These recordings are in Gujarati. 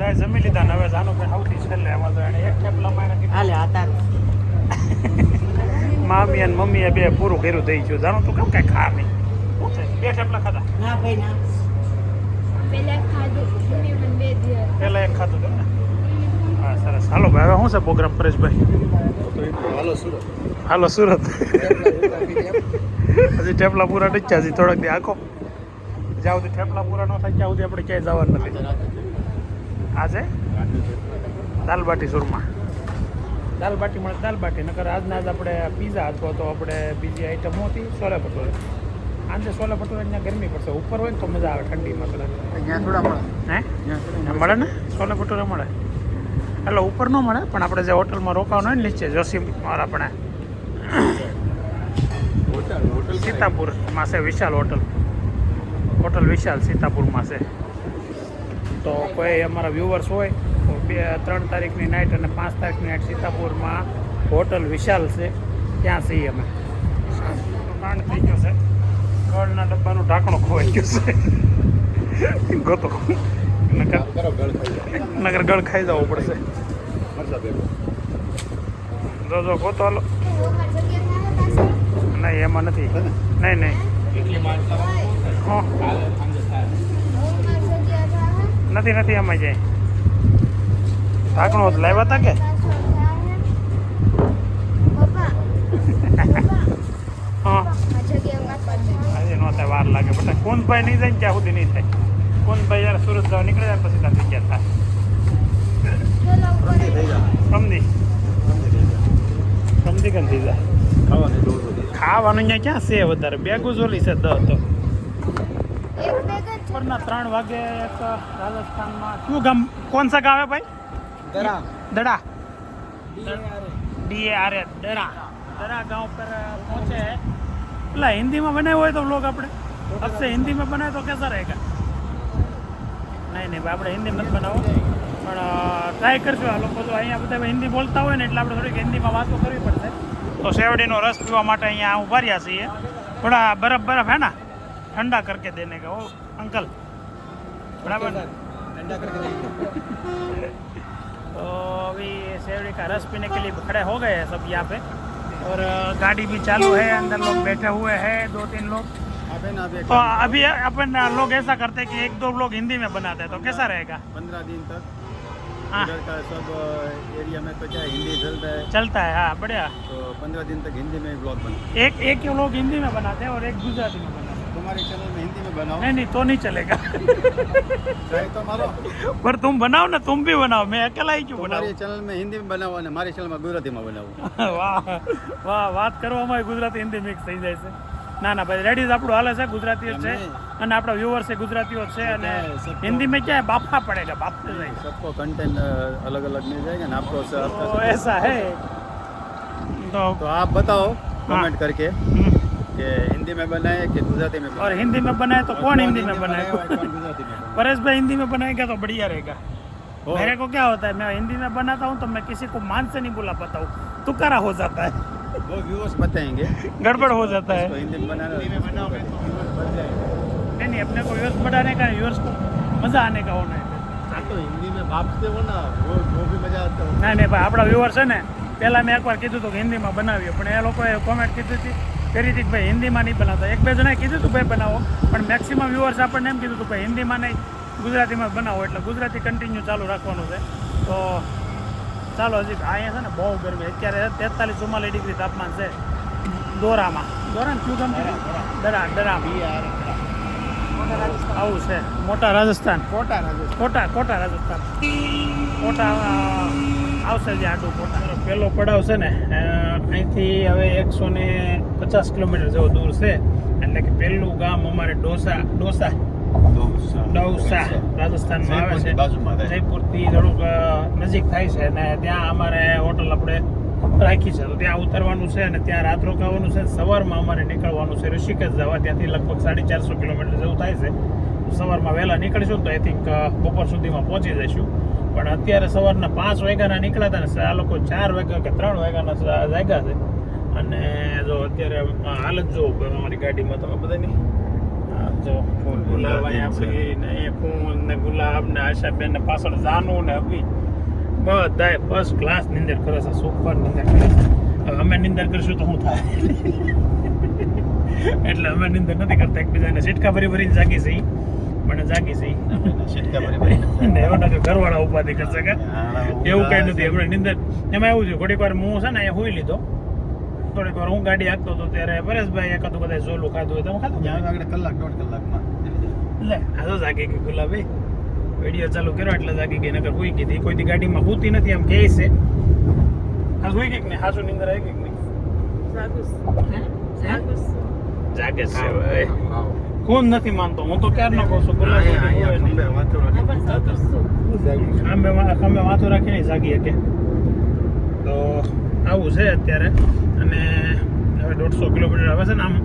બધાએ જમી લીધા ને હવે જાનો ભાઈ સૌથી છેલ્લે એમાં તો એને એક થેપલામાં એને કીધું હાલે આ તારું મામી અને મમ્મીએ બે પૂરું કર્યું થઈ ગયું જાણો તું કેમ કાંઈ ખા નહીં બે થેપલા ખાધા ના ભાઈ ના પહેલાં એક ખાધું હતું ને હા સરસ હાલો ભાઈ હવે શું છે પ્રોગ્રામ પરેશભાઈ હાલો સુરત હજી થેપલા પૂરા નથી થયા હજી થોડાક દી આખો જ્યાં સુધી થેપલા પૂરા ન થાય ત્યાં સુધી આપણે ક્યાંય જવાનું નથી આજે દાલ બાટી સુરમા દાલ બાટી મળે દાલ બાટી નકર આજના આજ આપણે પીઝા અથવા તો આપણે બીજી આઈટમ હતી છોલે ભટુરે આજે છોલે ભટુરે અહીંયા ગરમી પડશે ઉપર હોય ને તો મજા આવે ઠંડીમાં કદાચ અહીંયા થોડા મળે હે મળે ને છોલે ભટુરે મળે એટલે ઉપર ન મળે પણ આપણે જે હોટલમાં રોકાવાનું હોય ને નીચે જોશી આપણે સીતાપુરમાં છે વિશાલ હોટલ વિશાલ સીતાપુરમાં છે તો કોઈ અમારા વ્યુઅર્સ હોય તો 3 તારીખની નાઇટ અને 5 તારીખની નાઇટ સીતાપુરમાં હોટલ વિશાલ છે ત્યાં છીએ અમે કાંડ થઈ ગયો છે ગળના ડબ્બાનું ઢાંકણું ખોવાઈ ગયું છે ગોતો નગર ગળ ખાઈ જવું પડશે જો ગોતો હાલો નહીં એમાં નથી નહીં નથી એમાં જાય ઢાંકણું લાવ્યા હતા કે હા આજે ન થાય વાર લાગે બટા કુંદભાઈ નહીં જાય ત્યાં સુધી નહીં થાય કુંદભાઈ જયારે સુરત જવા નીકળે જાય પછી ત્યાં થઈ ગયા થાય સમજી કેમ થઈ જાય ખાવાનું અહીંયા ક્યાં છે વધારે બેગું જોલી છે તો બપોરના 3 વાગે એક રાજસ્થાનમાં શું ગામ કોણ સા ગામ હે ભાઈ दड़ा DARA दड़ा गांव पर पहुंचे हैं मतलब हिंदी में बने हुए तो लोग अपने अब से हिंदी में बनाए तो कैसा रहेगा नहीं આપણે હિન્દી મત બનાવો પણ ટ્રાય કરશું આ લોકો તો અહીંયા બધા હિન્દી બોલતા હોય ને એટલે આપણે થોડીક હિન્દીમાં વાતો કરવી પડશે તો શેવડીનો રસ પીવા માટે અહીંયા ઉભા રહ્યા છીએ થોડા બરફ હે ના ठंडा करके देने का ओ अंकल बराबर ठंडा करके देंगे तो अभी सेवड़ी का रस पीने के लिए खड़े हो गए हैं सब यहाँ पे और गाड़ी भी चालू है अंदर लोग बैठे हुए हैं 2-3 लोग तो अभी अपन लोग ऐसा करते हैं कि 1-2 लोग हिंदी में बनाते हैं तो कैसा रहेगा 15 दिन तक हाँ इधर का सब एरिया में तो क्या हिंदी चलता है हाँ बढ़िया तो 15 दिन तक हिंदी में ब्लॉग बना एक लोग हिंदी में बनाते हैं और एक गुजराती में बनाते हैं तुम्हारे चैनल में हिंदी में बनाओ नहीं तो नहीं चलेगा चाहे तो मारो पर तुम बनाओ ना तुम भी बनाओ मैं अकेला ही क्यों बनाऊं तुम्हारे चैनल में हिंदी में बनाओ અને મારી ચેનલ માં ગુજરાતીમાં બનાવો વાહ વાત કરવામાં ગુજરાતી હિન્દી મિક્સ થઈ જાય છે ના ભાઈ રેડીઝ આપણું હાલે છે ગુજરાતીઓ છે અને આપણા વ્યુઅર્સ છે ગુજરાતીઓ છે અને हिंदी में क्या है बाफा पड़ेगा बाफते जाएगा सबको कंटेंट अलग अलग मिल जाएगा ना आपको तो ऐसा है तो आप बताओ कमेंट करके कि हिंदी में बनाए कि गुजराती में और हिंदी में बनाए तो कौन हिंदी में बनाए गुजराती में परेश भाई हिंदी में बनाएगा तो बढ़िया रहेगा मेरे को क्या होता है मैं हिंदी में बनाता हूँ तो मैं किसी को मान से नहीं बुला पाता हूँ तुकारा हो जाता है वो व्यूअर्स बताएंगे गड़बड़ हो जाता है हिंदी में बनाना नहीं अपने को व्यूअर्स बढ़ाने का व्यूअर्स को मजा आने का होना है तो हिंदी में भापते हो ना वो भी मजा आता है नहीं भाई આપણા વ્યુઅર્સ છે ને પહેલાં મેં એકવાર કીધું હતું કે હિન્દીમાં બનાવીએ પણ એ લોકોએ કોમેન્ટ કીધી હતી કરી હતી કે ભાઈ હિન્દીમાં નહીં બનાવતા 1-2 જણાએ કીધું હતું ભાઈ બનાવો પણ મેક્સિમમ વ્યુઅર્સ આપણને એમ કીધું હતું ભાઈ હિન્દીમાં નહીં ગુજરાતીમાં બનાવો એટલે ગુજરાતી કન્ટિન્યુ ચાલુ રાખવાનું છે તો ચાલો હજી અહીંયા છે ને બહુ ગરમી અત્યારે 43-44 ડિગ્રી તાપમાન છે દોરામાં શું ગામ છે દરામાં આવું છે મોટા રાજસ્થાન કોટા રાજસ્થાન કોટા આવશે જે આડું કોટા પહેલો પડાવ છે ને અહીંથી હવે 150 કિલોમીટર જેવો દૂર છે એટલે કે પહેલું ગામ અમારે ડોસા રાજસ્થાનમાં આવે છે જયપુરથી થોડુંક નજીક થાય છે અને ત્યાં અમારે હોટલ આપણે રાખી છે તો ત્યાં ઉતરવાનું છે અને ત્યાં રાત રોકાવાનું છે સવારમાં અમારે નીકળવાનું છે ઋષિકેશ જવા ત્યાંથી લગભગ 450 કિલોમીટર જેવું થાય છે સવારમાં વહેલા નીકળીશું તો આઈ થિંક બપોર સુધીમાં પહોંચી જઈશું પણ અત્યારે સવારના 5 વાગ્યાના નીકળ્યા હતા ને આ લોકો 4 વાગ્યા કે 3 વાગ્યાના જાગ્યા છે અને જો અત્યારે હાલત જો અમારી ગાડીમાં તમે બધાની જો ફૂલ ગુલાબ અહીંયા આપણી ને અહીંયા ફૂલ ને ગુલાબ ને આશાબેન ને પાછળ જાનું ને અભી બધાય ફર્સ્ટ ક્લાસ નિંદર કરે છે, સુપર નિંદર કરે છે. હવે અમે નિંદર કરશું તો શું થાય? એટલે અમે નિંદર નથી કરતા, એકબીજાને સિટકા ભરી ભરીને જાગી છે ઈ. મને જાગી છે ઈ. સિટકા ભરી ને એવું નથી ઘરવાળા ઉપાધિ કરશે કે એવું કઈ નથી. આપણે નિંદર એમાં એવું છે, ઘડીક વાર હું છે ને અહીંયા હુઈ લીધો, થોડીક વાર હું ગાડી હાંકતો હતો ત્યારે પરેશભાઈ એકાદું કદાચ ઝોલું ખાધું હોય તો હું ખાધું. આગળ કલાક 1.5 કલાકમાં લે આ તો જાગી ગઈ ગુલાબી, વિડીયો ચાલુ કર્યો એટલે જાગી ગઈ, નકર હુઈ ગઈ હતી. કોઈ દી ગાડીમાં હુતી નથી એમ કહે છે. આ હુઈ ગઈ કે નહીં? હાસુ નિંદર આવી ગઈ કે નહીં? જાગે છે હવે. કોણ નથી માનતો? હું તો ક્યારનો કહું છું ગુલાબી ખંભે વાતો રાખીને જાગી શકે. તો આવું છે અત્યારે. અને હવે 150 કિલોમીટર આવે છે ને, આમ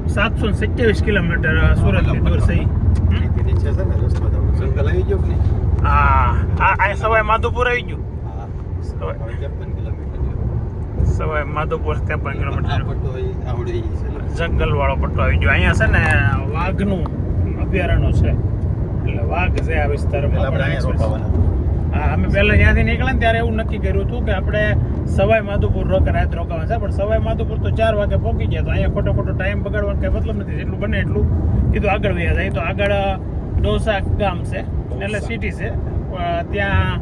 727 કિલોમીટર સુરતથી દૂર છે. નીચે છે ને રસ્તો જંગલ આવી ગયો કે નહીં? હા આ સવાય માધોપુર આવી ગયું. હા, સવાય 53 કિલોમીટર સવાય માધોપુર 53 કિલોમીટર પટ્ટો આવડી છે. જંગલ વાળો પટ્ટો આવી ગયો. અહીંયા છે ને વાઘનું અભયારણ્ય છે, એટલે વાઘ છે આ વિસ્તારમાં. આપણે અહીંયા રોકાવાના. હા, અમે પહેલા ત્યાંથી નીકળ્યા ને ત્યારે એવું નક્કી કર્યું હતું કે આપણે સવાઈ માધોપુર રાત રોકાવા છે, પણ સવાઈ માધોપુર તો 4 વાગે પહોંચી ગયા. તો અહીંયા ખોટો ટાઈમ બગાડવાનો કઈ મતલબ નથી. જેટલું બને એટલું કીધું આગળ વયા જાય. તો આગળ ડોસા ગામ છે, એટલે સિટી છે, ત્યાં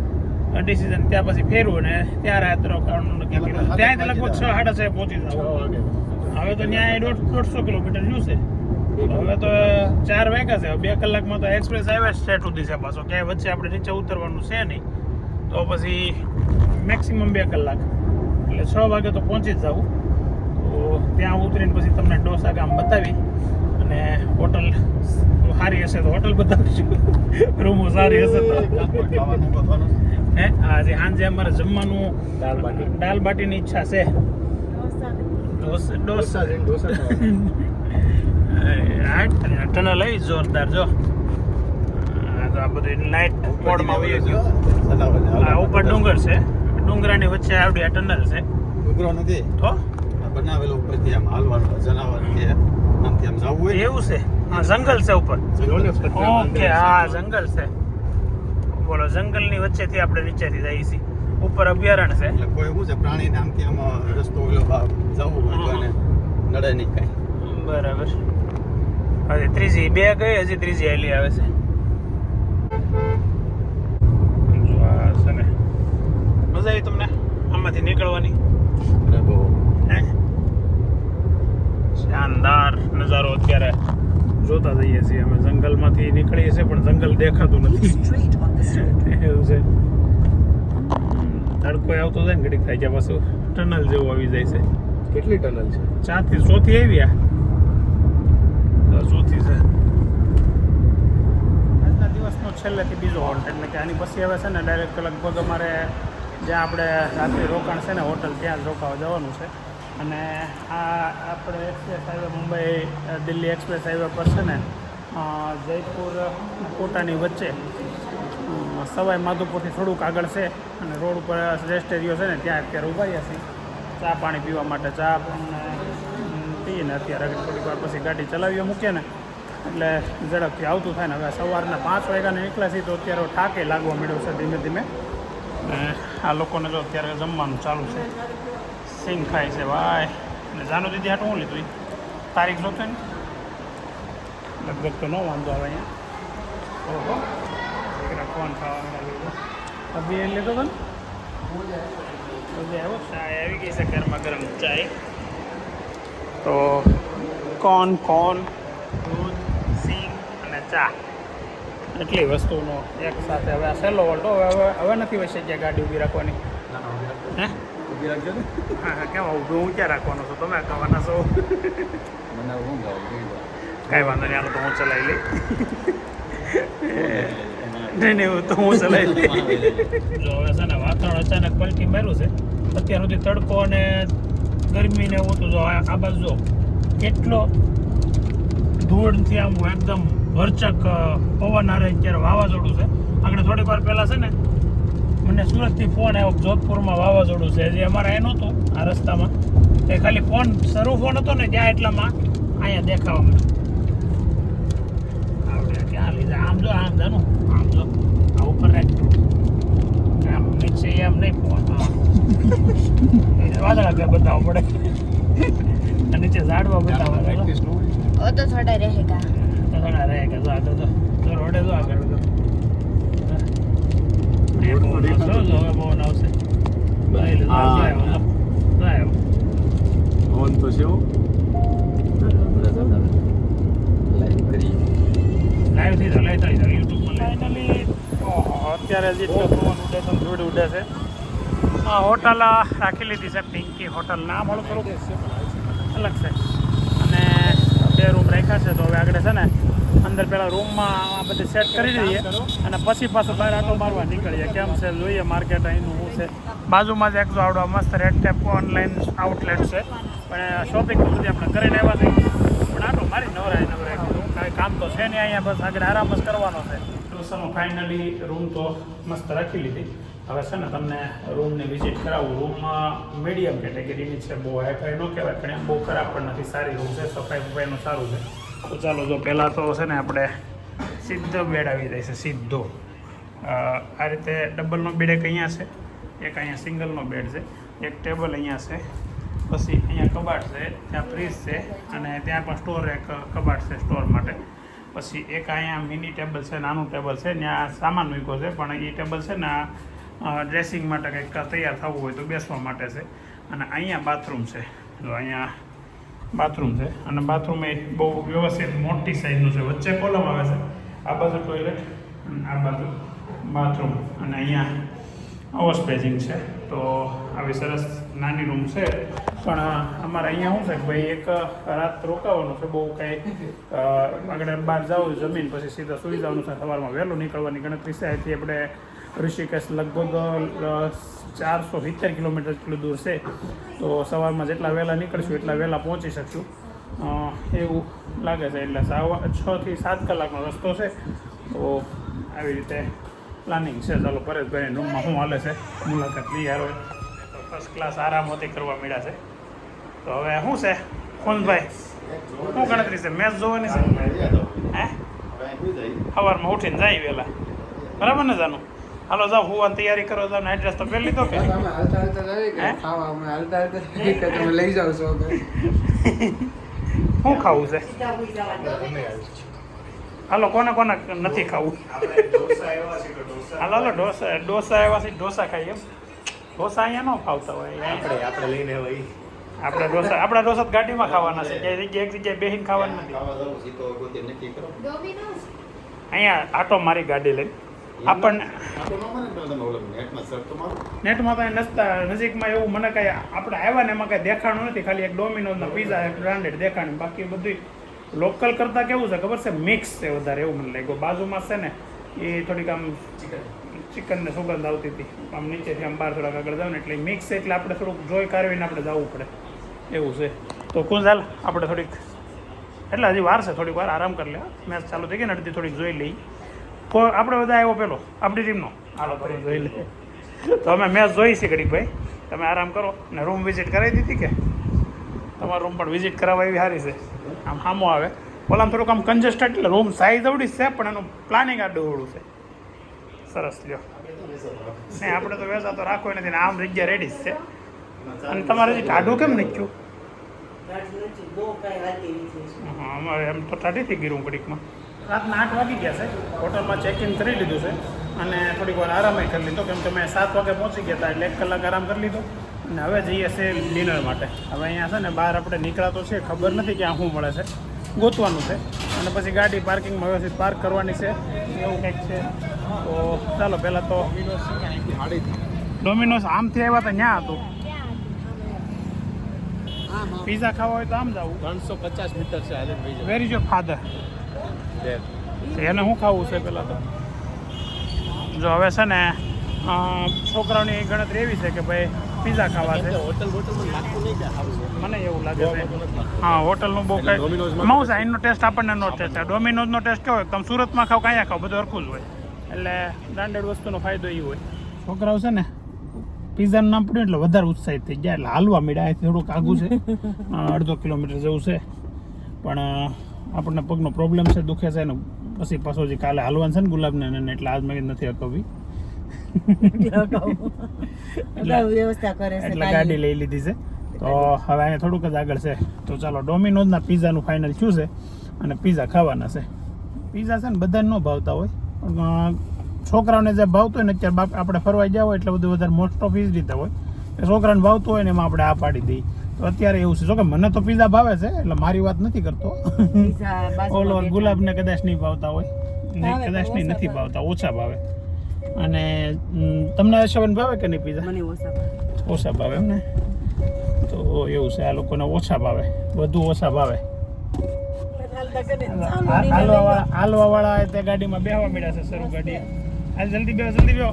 ડિસિઝન ત્યાં પછી ફેરવું ને ત્યાં રાત રોકાવાનું નક્કી કર્યું. ત્યાંથી લગભગ 6-6:30 પહોંચી જાવ. હવે તો ત્યાં 150 કિલોમીટર રહ્યું છે. હવે તો 4 વાગ્યા છે. 2 કલાકમાં તો એક્સપ્રેસ હાઈવે સ્ટેટ સુધી છે પાછો, ક્યાંય વચ્ચે આપણે નીચે ઉતરવાનું છે નહીં. તો પછી મેક્સિમમ 2 કલાક, એટલે 6 વાગે તો પહોંચી જ જવું. તો ત્યાં ઉતરીને પછી તમને ડોસા ગામ બતાવી અને હોટલ સારી હશે તો હોટલ બતાવીશું, રૂમો સારી હશે તો. હે આજે સાંજે અમારે જમવાનું દાલ બાટીની ઈચ્છા છે. ડોસા ટનલ આવી જોરદાર. જો આ બધું લાઇટ મોડમાં વહી ગયો. આ ઉપર ડુંગર છે, ડુંગરાની વચ્ચે આવડી આ ટનલ છે. ડુંગરો નથી તો બનાવેલો ઉપરથી આમ હાલવાનું જનાવર કે આમથી આમ જવું હોય. એવું છે? હા, જંગલ છે ઉપર. ઓકે, હા જંગલ છે. બોલો, જંગલની વચ્ચેથી આપણે નીચેથી જઈએ છીએ. ઉપર અભયારણ્ય છે, એટલે કોઈ શું છે પ્રાણીને આમથી આમ રસ્તો ઓલો જવું હોય તો એને નડે નહીં કાંઈ. બરાબર. હજી ત્રીજી 2 ગઈ, હજી ત્રીજી હેલી આવે છે. જો આ છે ને, મજા આવી તમને આમાંથી નીકળવાની? અરે બહુ હે, શાનદાર નજારો અત્યારે જોતા જઈએ છીએ અમે. જંગલમાંથી નીકળીએ છીએ પણ જંગલ દેખાતું નથી. એવું છે. તડકો આવતો જાય ને ઘડીક થાય છે, પાછું ટનલ જેવું આવી જાય છે. કેટલી ટનલ છે? 4 થી 100 થી આવી. ચોથી છે આજના દિવસનો છેલ્લેથી બીજો હોલ્ટ. એટલે કે આની પછી હવે છે ને ડાયરેક્ટ લગભગ અમારે જ્યાં આપણે રાત્રે રોકાણ છે ને હોટલ, ત્યાં જ રોકાવા જવાનું છે. અને આ આપણે express highway Mumbai Delhi express highway પર છે ને જયપુર કોટાની વચ્ચે સવાઈ માધોપુરથી થોડુંક આગળ છે. અને રોડ ઉપર રેસ્ટ એરિયો છે ને, ત્યાં અત્યારે ઊભા રહ્યા છીએ ચા પાણી પીવા માટે. ચા પીને અત્યારે થોડીક વાર પછી ગાડી ચલાવીએ મૂકીએ ને એટલે ઝડપથી આવતું થાય ને. હવે સવારના 5 વાગ્યાને નીકળ્યા છીએ તો અત્યારે ઠાકે લાગવા મળ્યો છે ધીમે ધીમે. અને આ લોકોને જો અત્યારે જમવાનું ચાલુ છે, સિંગ ખાય છે ભાઈ. અને જાનુ દીદી હાટું હું લીધું? તારીખ જોતો ને લગભગ તો ન વાંધો આવે અહીંયા. ઓહો, કોણ ખાવા લીધું? અભી એ લીધો હતો ને? બધી આવ્યો, ચાય આવી ગઈ છે ગરમા ગરમ ચાય. તો કોન દૂધ, સિંગ અને ચા, એટલી વસ્તુનો એક સાથે. હવે આ સહેલો વોલ્ટો હવે નથી વચ્ચે ગયા ગાડી ઊભી રાખવાની. હે, ઊભી રાખજો ને. હા કેમ ઊભી હું ક્યાં રાખવાનો છું? તમે ખાવાના છો? મને હું કાંઈ વાંધો નહીં, આનો તો હું ચલાવી લઈ. નહીં એવું તો હું ચલાવી લઈ. જો હવે છે ને વાતાવરણ અચાનક પલટી માર્યું છે. અત્યાર સુધી તડકો અને ગરમી ને એવું તો જો આ બાજુ જો કેટલો ધૂળથી આમ એકદમ ભરચક પવન આવે. અત્યારે વાવાઝોડું છે. આગળ થોડીક વાર પહેલાં છે ને મને સુરતથી ફોન આવ્યો, જોધપુરમાં વાવાઝોડું છે. જે અમારે એ નહોતું આ રસ્તામાં, એ ખાલી ફોન શરૂ ફોન હતો ને ત્યાં એટલામાં અહીંયા દેખાવા મળ્યું. આમ જો આમ જાનું આમ જો આ ઉપર રાખ આમ નીચે એમ નહીં ફોન વાદળા કે બતાવવા પડે નીચે ઝાડવા બતાવવા वो तो थोड़ा रहेगा ઘણા रहेगा તો રોડે જો આગળ તો પવન આવશે ઓન તો છે લાઈવ થઈ જાય યુટ્યુબમાં ફાઇનલી અત્યારે જેટલો પવન ઉડે છે ધૂળ ઉડે છે હોટલ રાખી લીધી છે પિંકી હોટલ નામ થોડું થોડુંક અલગ છે અને 2 રૂમ રાખ્યા છે તો હવે આગળ છે ને અંદર પેલા રૂમમાં આ બધે સેટ કરી દઈએ અને પછી પાછું બહાર આટો મારવા નીકળીએ કેમ છે જોઈએ માર્કેટ અહીંનું શું છે બાજુમાં જ એક જો આવડો મસ્ત રેડ ટેપ ઓનલાઈન આઉટલેટ છે પણ શોપિંગ તો બધી આપણે કરીને આવ્યા છીએ પણ આટો મારી નવરાય કાંઈ કામ તો છે નહીં અહીંયા બસ આગળ આરામ જ કરવાનો છે તો ફાઇનલી રૂમ તો મસ્ત રાખી લીધી હવે છે ને તમને રૂમની વિઝિટ કરાવું રૂમમાં મીડિયમ કેટેગરીની છે બહુ હાઈફાઈ ન કહેવાય પણ એમ બહુ ખરાબ પણ નથી સારી રૂમ છે સફાઈ બફાઈનું સારું છે તો ચાલો જો પહેલાં તો છે ને આપણે સીધો બેડ આવી જાય છે સીધો આ રીતે ડબલનો બેડ એક અહીંયા છે એક અહીંયા સિંગલનો બેડ છે એક ટેબલ અહીંયા છે પછી અહીંયા કબાટ છે ત્યાં ફ્રીજ છે અને ત્યાં પણ સ્ટોર એક કબાટ છે સ્ટોર માટે પછી એક અહીંયા મિની ટેબલ છે નાનું ટેબલ છે ત્યાં સામાન મૂક્યો છે પણ એ ટેબલ છે ને ડ્રેસિંગ માટે કંઈક તૈયાર થવું હોય તો બેસવા માટે છે અને અહીંયા બાથરૂમ છે જો અહીંયા બાથરૂમ છે અને બાથરૂમ એ બહુ વ્યવસ્થિત મોટી સાઇઝનું છે વચ્ચે કોલમ આવે છે આ બાજુ ટોયલેટ અને આ બાજુ બાથરૂમ અને અહીંયા વોશ બેઝિંગ છે તો આવી સરસ નાની રૂમ છે પણ અમારે અહીંયા શું છે કે ભાઈ એક રાત રોકાવાનું છે બહુ કંઈ આગળ બહાર જવું જમીન પછી સીધા સુઈ જવાનું છે સવારમાં વહેલું નીકળવાની ગણતરી છે અહીંથી આપણે ઋષિકેશ લગભગ 470 કિલોમીટર જેટલું દૂર છે તો સવારમાં જેટલા વહેલા નીકળશું એટલા વહેલા પહોંચી શકશું એવું લાગે છે એટલે 6 થી 7 કલાકનો રસ્તો છે તો આવી રીતે પ્લાનિંગ છે ચાલો પરેશભાઈની રૂમમાં શું હાલે છે મુલાકાત લઈ યાર હોય ફર્સ્ટ ક્લાસ આરામોથી કરવા મળ્યા છે તો હવે શું છે ખુંજભાઈ શું ગણતરી છે મેચ જોવાની છે હે સવારમાં ઉઠીને જાય વહેલા બરાબર ને જાનું હાલો જાઓ હોવાની તૈયારી કરો જાવ ને એડ્રેસ તો પહેલી લીધો કે તમે લઈ જાવ છો શું ખાવું છે હાલો કોને કોને નથી ખાવું હાલો હાલો ઢોસા આવ્યા છે ઢોસા ખાઈએ ઢોસા અહીંયા ન ખાવતા હોય આપણે લઈને હોય આપણે ઢોસા ગાડીમાં ખાવાના છે ક્યાંય જગ્યાએ એક જગ્યાએ બેસીને ખાવાનું નથી અહીંયા આટો મારી ગાડી લઈને આપણને નેટમાં તો નજીકમાં એવું મને કાંઈ આપણે આવ્યા ને એમાં કાંઈ દેખાણું નથી ખાલી એક ડોમિનોઝના પીઝા એક બ્રાન્ડેડ દેખાણું બાકી બધું લોકલ કરતાં કેવું છે ખબર છે મિક્સ છે વધારે એવું મને લાગ્યું બાજુમાં છે ને એ થોડીક આમ ચિકનને સુગંધ આવતી હતી આમ નીચેથી આમ બહાર થોડાક આગળ જાવ ને એટલે મિક્સ છે એટલે આપણે થોડુંક જોઈ કાઢવીને આપણે જવું પડે એવું છે તો કોણ ચાલ આપણે થોડીક એટલે હજી વાર છે થોડીક વાર આરામ કરી લે મેચ ચાલુ થઈ ગઈ ને અડધી થોડીક જોઈ લઈ આપણે બધા આવ્યો પેલો આપણી ટીમનો હાલો ફરી જોઈ લે તો અમે મેચ જોઈ છે ઘડીક ભાઈ તમે આરામ કરો ને રૂમ વિઝિટ કરાવી દીધી કે તમારો રૂમ પણ વિઝિટ કરાવવા એવી સારી છે આમ સામો આવે ઓલામાં થોડુંક આમ કન્જેસ્ટેડ એટલે રૂમ સાઇઝ અવડી છે પણ એનું પ્લાનિંગ આડું અવળું છે સરસ લ્યો નહીં આપણે તો વેચા તો રાખવો નથી ને આમ જગ્યા રેડી જ છે અને તમારે હજી ટાઢું કેમ નીચ્યું હા અમારે એમ તો ટાઢી થઈ ગઈ રૂમ ઘડીકમાં રાતના 8 વાગી ગયા છે હોટલમાં ચેકિંગ કરી લીધું છે અને થોડીક વાર આરામ કરી લીધો કેમ કે અમે 7 વાગે પહોંચી ગયા હતા એટલે 1 કલાક આરામ કરી લીધો અને હવે જઈએ છે ડિનર માટે હવે અહીંયા છે ને બહાર આપણે નીકળાતો છે ખબર નથી ક્યાં શું મળે છે ગોતવાનું છે અને પછી ગાડી પાર્કિંગમાં વ્યવસ્થિત પાર્ક કરવાની છે એવું કંઈક છે તો ચાલો પહેલાં તો ડોમિનોઝ આમથી આવ્યા હતા ત્યાં હતું પીઝા ખાવા હોય તો આમ જવું 350 મીટર છે વેર ઇઝ યોર ફાધર એને શું ખાવું છે પહેલાં તો જો હવે છે ને છોકરાઓની ગણતરી એવી છે કે ભાઈ પીઝા ખાવા છે મને એવું લાગે છે હા હોટલનું બહુ કંઈ મઉ છે અહીંનો ટેસ્ટ આપણને નો ટેસ્ટ છે ડોમિનોઝનો ટેસ્ટ કેવો હોય તમે સુરતમાં ખાવ ક્યાં ખાવ બધું હરખું જ હોય એટલે બ્રાન્ડેડ વસ્તુનો ફાયદો એ હોય છોકરાઓ છે ને પીઝાનું નામ પડ્યું એટલે વધારે ઉત્સાહિત થઈ ગયા એટલે હાલવા મીડા અહીંથી થોડુંક આઘું છે 1.5 કિલોમીટર જેવું છે પણ આપણને પગનો પ્રોબ્લેમ છે દુખે છે ને પછી પાછો જે કાલે હાલવાનું છે ને ગુલાબને એને એટલે આજ મેં કીધું નથી અકવી વ્યવસ્થા કરે છે એટલે ગાડી લઈ લીધી છે. તો હવે અહીંયા થોડુંક જ આગળ છે. તો ચાલો ડોમિનોઝના પિઝાનું ફાઇનલ થયું છે અને પિઝા ખાવાના છે. પિઝા છે ને બધાને ન ભાવતા હોય પણ છોકરાઓને જે ભાવતું હોય ને અત્યારે આપણે ફરવા ગયા હોય એટલે બધું વધારે મોસ્ટ ઓફ એ જ રીતે હોય કે છોકરાને ભાવતું હોય ને એમાં આપણે આ પાડી દઈએ. તો અત્યારે એવું છે જોકે મને તો પિઝા ભાવે છે એટલે મારી વાત નથી કરતો. ઓલો ગુલાબને કદાચ નહીં ભાવતા હોય ને કદાચ નહીં નથી ભાવતા, ઓછા ભાવે. અને તમને અશોકને ભાવે કે નહીં પિઝા? મને ઓછા ભાવે એમ ને? તો એવું છે, આ લોકોને ઓછા ભાવે, વધુ ઓછા ભાવે. હાલવા વાળા તે ગાડીમાં બેહવા મળ્યા છે શરૂ ગાડી. આ જલ્દી બેહો.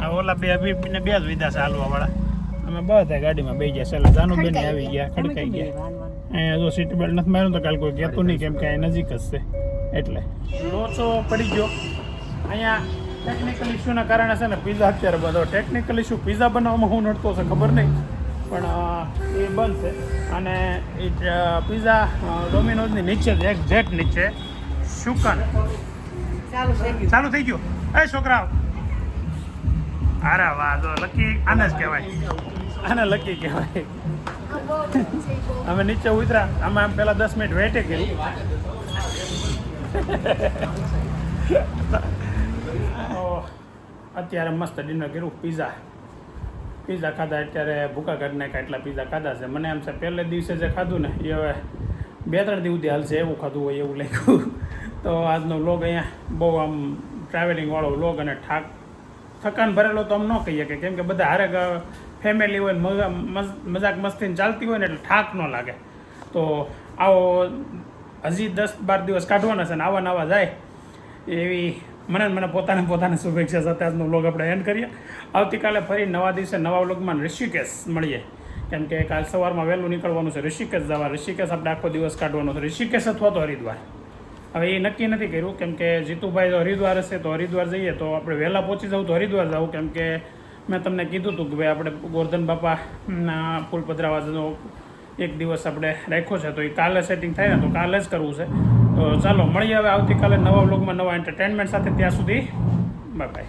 આ ઓલા બે અભિને બે જ વિધા છે હાલવા વાળા. અમે બધા ગાડીમાં બેસી ગયા છે. એટલે જાનુબેન આવી ગયા, ખડકાઈ ગયા. અહીંયા જો સીટ બેલ્ટ નથી માર્યું તો કાલે કોઈ કહેતું નહીં કેમ કે અહીં નજીક જ છે એટલે લોચો પડી ગયો. અહીંયા ટેકનિકલ ઇસ્યુના કારણે છે ને પિઝા અત્યારે બધો ટેકનિકલ ઇસ્યુ પિઝા બનાવવામાં હું નડતો છે ખબર નહીં પણ એ બંધ છે. અને એ પિઝા ડોમિનોઝની નીચે જ એક્ઝેક્ટ નીચે શુકન ચાલુ થઈ ગયું. એ છોકરાઓ અરે વાહ, જો લકી આને જ કહેવાય, આને લકી કહેવાય. અમે નીચે ઉતર્યા, આમાં પહેલાં 10 મિનિટ વેઇટે કરી. અત્યારે મસ્ત ડિનર કર્યું. પિઝા ખાધા, અત્યારે ભૂકા કાઢી નાખ્યા એટલા પિઝા ખાધા છે. મને એમ છે પહેલે દિવસે જે ખાધું ને એ હવે 2-3 દિવસ સુધી હાલશે એવું ખાધું હોય એવું લાગ્યું. તો આજનો વ્લોગ અહીંયા બહુ આમ ટ્રાવેલિંગવાળો વ્લોગ અને થકાન ભરેલો તો આમ ન કહીએ કે કેમ કે બધા હારે ફેમિલી હોય મજાક મસ્તીને ચાલતી હોય ને એટલે થાક ન લાગે. તો આવો હજી 10-12 દિવસ કાઢવાના છે ને આવા નવા જાય એવી મને પોતાને શુભેચ્છા સાથે આજનો વ્લોગ આપણે એન્ડ કરીએ. આવતીકાલે ફરી નવા દિવસે નવા વ્લોગમાં ઋષિકેશ મળીએ કેમ કે કાલ સવારમાં વહેલું નીકળવાનું છે ઋષિકેશ જવા. ઋષિકેશ આપણે આખો દિવસ કાઢવાનો છે, ઋષિકેશ અથવા તો હરિદ્વાર. હવે એ નક્કી નથી કર્યું કેમ કે જીતુભાઈ જો હરિદ્વાર હશે તો હરિદ્વાર જઈએ તો આપણે વહેલા પહોંચી જવું તો હરિદ્વાર જવું કેમ કે મેં તમને કીધું હતું કે ભાઈ આપણે ગોરધન બાપાના ફૂલ પધરાવાનો એક દિવસ આપણે રાખ્યો છે તો એ કાલે સેટિંગ થાય ને તો કાલે જ કરવું છે. તો ચાલો મળીએ હવે આવતીકાલે નવા વ્લોગમાં નવા એન્ટરટેનમેન્ટ સાથે. ત્યાં સુધી બાય બાય.